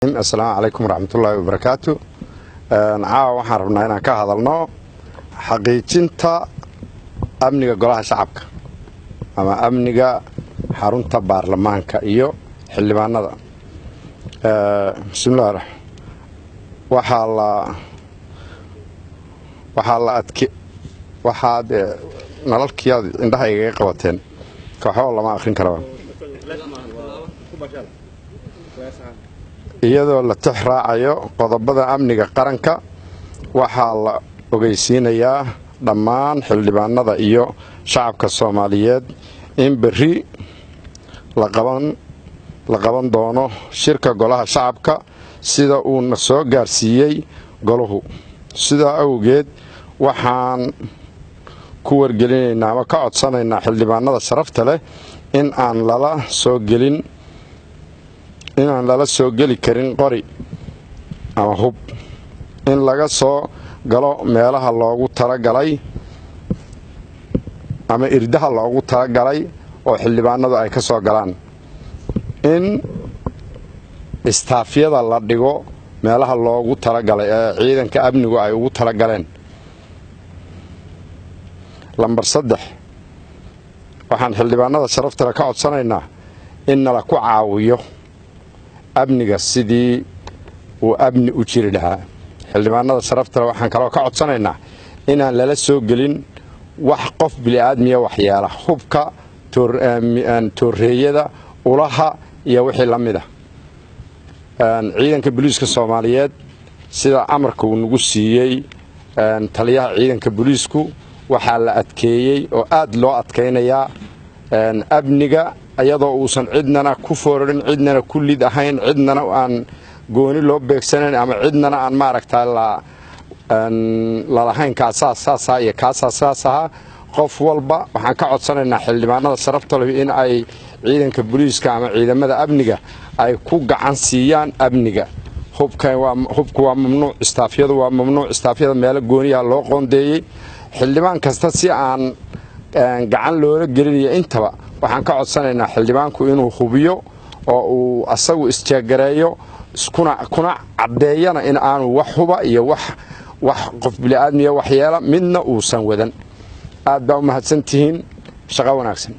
السلام عليكم ورحمة الله وبركاته. عاو waxaan rabnaa inaan ka hadalno xaqiijinta amniga golaha shacabka ama amniga xarunta baarlamaanka iyo xildhibaanada. Bismillah. waxaad nalalkiyaad indhaha iga qabateen kooxo lama akhrin karo iyadoo la tixraacayo qodobada amniga qaranka waxaa la ogeysiinayaa dhammaan xildhibaanada iyo shacabka Soomaaliyeed in berri la qaban doono shirka golaha shacabka sida uu na soo gaarsiiyay golahu. sida awgeed waxaan ku wargelinaynaa ama ka codsanaynaa xildhibaanada sharafta leh in aan lala soo geli karin qori ama hub in laga soo galo meelaha loogu talagalay ama irdaha loogu talagalay oo xildhibaanadu ay ka soo galaan in istaafyada la dhigo meelaha loogu talagalay ee ciidanka amnigu ay ugu talagaleen. lambar 3 waxaan xildhibaanada sharafta leh ka codsanaynaa in nala ku caawiyo amniga sidii uu amni u jiri lahaa. xildhibaanada sharafta leh waxaan kaloo ka codsanaynaa inaan lala soo gelin wax qof bini'aadmiya waxyaala hubka tooreeyada ulaha iyo wixii la mid ah. ciidanka booliiska Soomaaliyeed sida amarka uu nagu siiyay taliyaha ciidanka booliisku waxaa la adkeeyay oo aad loo adkeynayaa amniga ayadoo uusan cidnana ku foorin cidnana ku lid ahayn cidnana aan gooni loo beegsanayn ama cidnana aan maaragtaa la lahayn kaasaasa iyo kaasaasa qof walba waxaan ka codsanaynaa xildhibaanada sharafta leh in ay ciidanka booliiska ama ciidamada amniga ay ku gacan siiyaan amniga. hubku waa mamnuuc istaafyadu waa mamnuuc istaafyada meel gooniya loo qoondeeyay xildhibaan kasta si aan gacan loola gelinayo intaba waxaan ka codsanaynaa xildhibaanku inuu hubiyo oo uu asagu isjeegareeyo kuna cadeeyana in aanu wax huba iyo wax qof bini'aadmiya waxyeela midna uusan wadan. aad baa u mahadsantihiin shaqo wanaagsan.